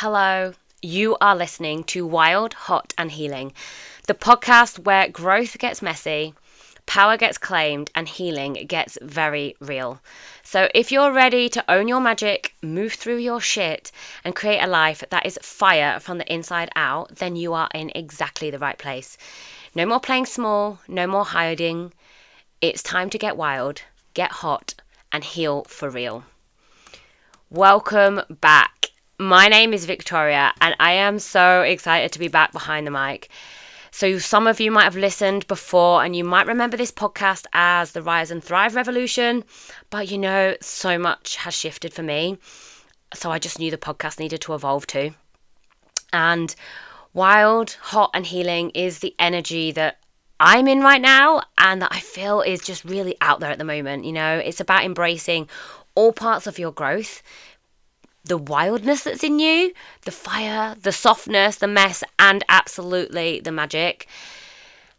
Hello, you are listening to Wild, Hot and Healing, the podcast where growth gets messy, power gets claimed and healing gets very real. So if you're ready to own your magic, move through your shit and create a life that is fire from the inside out, then you are in exactly the right place. No more playing small, no more hiding. It's time to get wild, get hot and heal for real. Welcome back. My name is Victoria and I am so excited to be back behind the mic. So some of you might have listened before and you might remember this podcast as the Rise and Thrive Revolution, but so much has shifted for me. So I just knew the podcast needed to evolve too. And Wild, Hot and Healing is the energy that I'm in right now and that I feel is just really out there at the moment. It's about embracing all parts of your growth, the wildness that's in you, the fire, the softness, the mess, and absolutely the magic.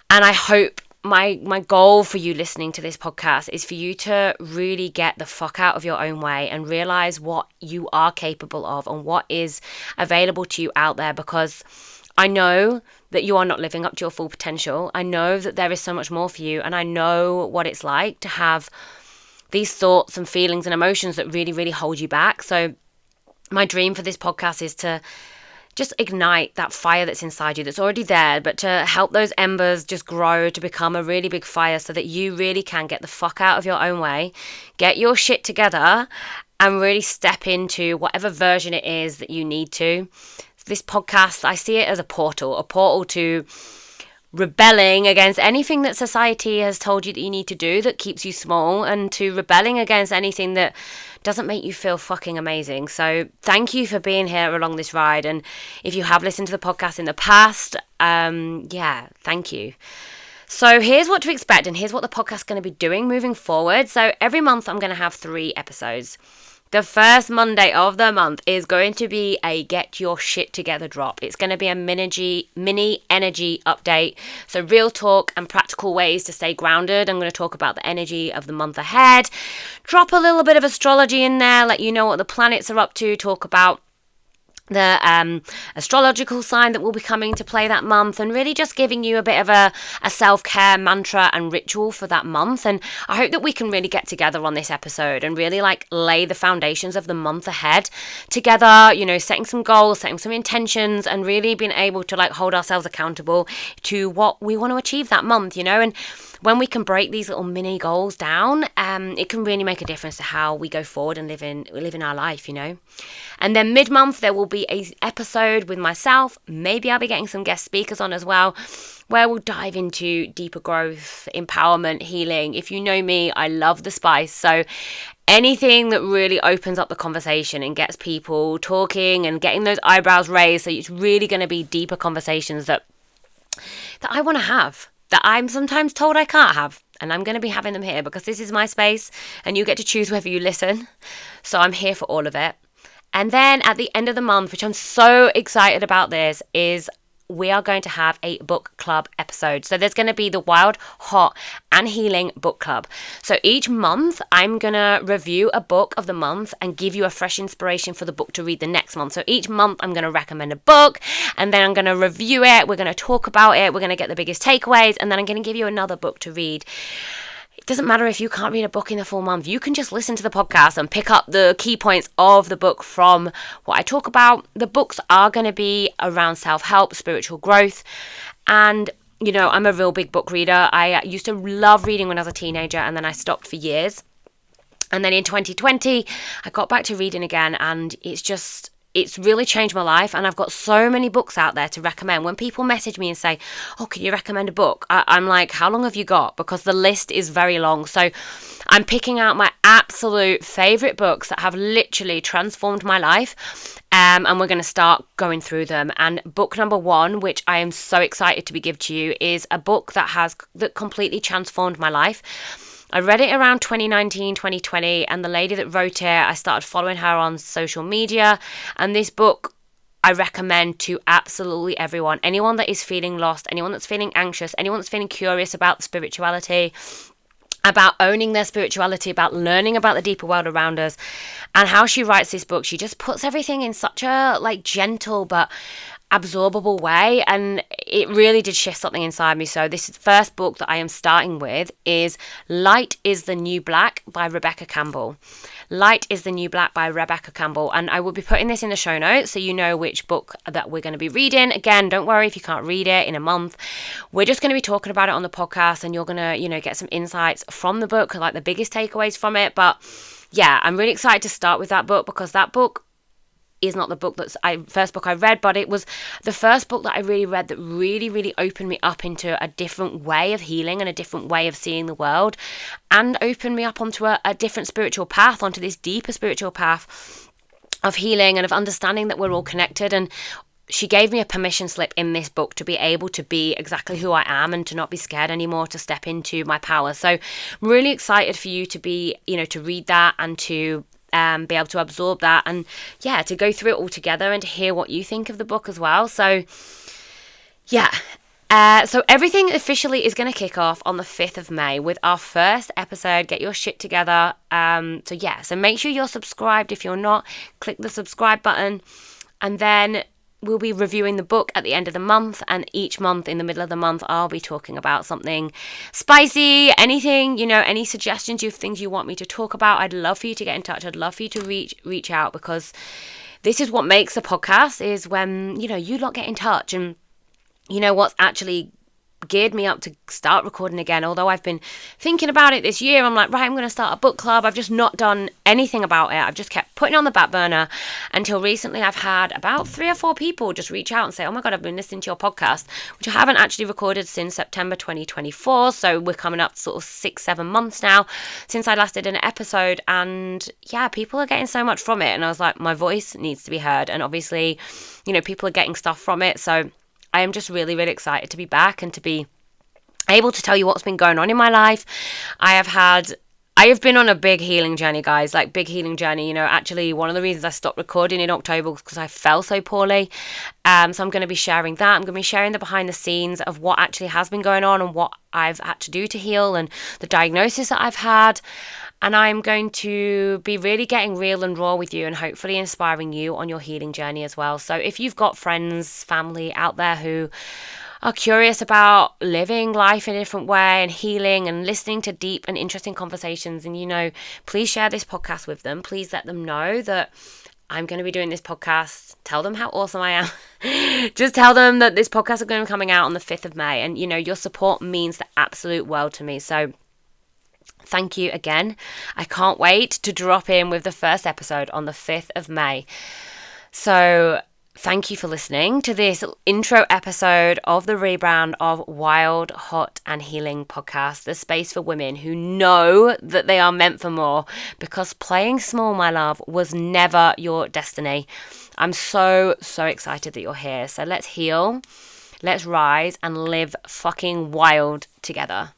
And I hope my goal for you listening to this podcast is for you to really get the fuck out of your own way and realize what you are capable of and what is available to you out there, because I know that you are not living up to your full potential. I know that there is so much more for you, and I know what it's like to have these thoughts and feelings and emotions that really, really hold you back. So my dream for this podcast is to just ignite that fire that's inside you, that's already there, but to help those embers just grow to become a really big fire so that you really can get the fuck out of your own way, get your shit together, and really step into whatever version it is that you need to. This podcast, I see it as a portal to rebelling against anything that society has told you that you need to do that keeps you small, and to rebelling against anything that doesn't make you feel fucking amazing. So thank you for being here along this ride. And if you have listened to the podcast in the past, thank you. So here's what to expect, and here's what the podcast is going to be doing moving forward. So every month I'm going to have 3 episodes. The first Monday of the month is going to be a get your shit together drop. It's going to be a mini energy update. So real talk and practical ways to stay grounded. I'm going to talk about the energy of the month ahead. Drop a little bit of astrology in there, let you know what the planets are up to, talk about the astrological sign that will be coming to play that month, and really just giving you a bit of a self-care mantra and ritual for that month. And I hope that we can really get together on this episode and really lay the foundations of the month ahead together, setting some goals, setting some intentions, and really being able to hold ourselves accountable to what we want to achieve that month, and when we can break these little mini goals down, it can really make a difference to how we go forward and live in our life, And then mid-month, there will be an episode with myself. Maybe I'll be getting some guest speakers on as well, where we'll dive into deeper growth, empowerment, healing. If you know me, I love the spice. So anything that really opens up the conversation and gets people talking and getting those eyebrows raised. So it's really going to be deeper conversations that I want to have, that I'm sometimes told I can't have. And I'm going to be having them here because this is my space and you get to choose whether you listen. So I'm here for all of it. And then at the end of the month, which I'm so excited about this, is we are going to have a book club episode. So there's going to be the Wild, Hot and Healing book club. So each month I'm going to review a book of the month and give you a fresh inspiration for the book to read the next month. So each month I'm going to recommend a book and then I'm going to review it. We're going to talk about it. We're going to get the biggest takeaways and then I'm going to give you another book to read. It doesn't matter if you can't read a book in a full month. You can just listen to the podcast and pick up the key points of the book from what I talk about. The books are going to be around self-help, spiritual growth. And, I'm a real big book reader. I used to love reading when I was a teenager and then I stopped for years. And then in 2020, I got back to reading again and it's really changed my life, and I've got so many books out there to recommend. When people message me and say, oh, can you recommend a book? I'm like, how long have you got? Because the list is very long. So I'm picking out my absolute favourite books that have literally transformed my life, and we're going to start going through them. And book number 1, which I am so excited to be given to you, is a book that completely transformed my life. I read it around 2019, 2020, and the lady that wrote it, I started following her on social media, and this book I recommend to absolutely everyone. Anyone that is feeling lost, anyone that's feeling anxious, anyone that's feeling curious about spirituality, about owning their spirituality, about learning about the deeper world around us. And how she writes this book, she just puts everything in such a like gentle but absorbable way, and it really did shift something inside me. So this first book that I am starting with is Light is the New Black by Rebecca Campbell. Light is the New Black by Rebecca Campbell, and I will be putting this in the show notes so you know which book that we're going to be reading. Again, don't worry if you can't read it in a month. We're just going to be talking about it on the podcast, and you're going to, get some insights from the book, like the biggest takeaways from it. But yeah, I'm really excited to start with that book, because that book is not the first book I read, but it was the first book that I really read that really, really opened me up into a different way of healing and a different way of seeing the world, and opened me up onto a different spiritual path, onto this deeper spiritual path of healing and of understanding that we're all connected. And she gave me a permission slip in this book to be able to be exactly who I am and to not be scared anymore, to step into my power. So I'm really excited for you to be, to read that and to be able to absorb that, and to go through it all together and to hear what you think of the book as well. So so everything officially is going to kick off on the 5th of May with our first episode, Get Your Shit Together. So make sure you're subscribed. If you're not, click the subscribe button, and then we'll be reviewing the book at the end of the month, and each month in the middle of the month I'll be talking about something spicy, anything, any suggestions, things you want me to talk about. I'd love for you to get in touch. I'd love for you to reach out, because this is what makes a podcast, is when, you lot get in touch. And what's actually geared me up to start recording again, although I've been thinking about it this year. I'm like, right, I'm going to start a book club. I've just not done anything about it. I've just kept putting it on the back burner until recently. I've had about 3 or 4 people just reach out and say, oh my God, I've been listening to your podcast, which I haven't actually recorded since September 2024. So we're coming up sort of 6-7 months now since I last did an episode. And people are getting so much from it. And I was like, my voice needs to be heard. And obviously, people are getting stuff from it. So I am just really, really excited to be back and to be able to tell you what's been going on in my life. I have been on a big healing journey, guys, like big healing journey. Actually, one of the reasons I stopped recording in October was because I fell so poorly. So I'm going to be sharing that. I'm going to be sharing the behind the scenes of what actually has been going on and what I've had to do to heal, and the diagnosis that I've had. And I'm going to be really getting real and raw with you, and hopefully inspiring you on your healing journey as well. So if you've got friends, family out there who are curious about living life in a different way and healing and listening to deep and interesting conversations, and please share this podcast with them. Please let them know that I'm going to be doing this podcast. Tell them how awesome I am. Just tell them that this podcast is going to be coming out on the 5th of May. And, your support means the absolute world to me. So thank you again. I can't wait to drop in with the first episode on the 5th of May. So thank you for listening to this intro episode of the rebrand of Wild, Hot and Healing podcast, the space for women who know that they are meant for more, because playing small, my love, was never your destiny. I'm so, so excited that you're here. So let's heal, let's rise and live fucking wild together.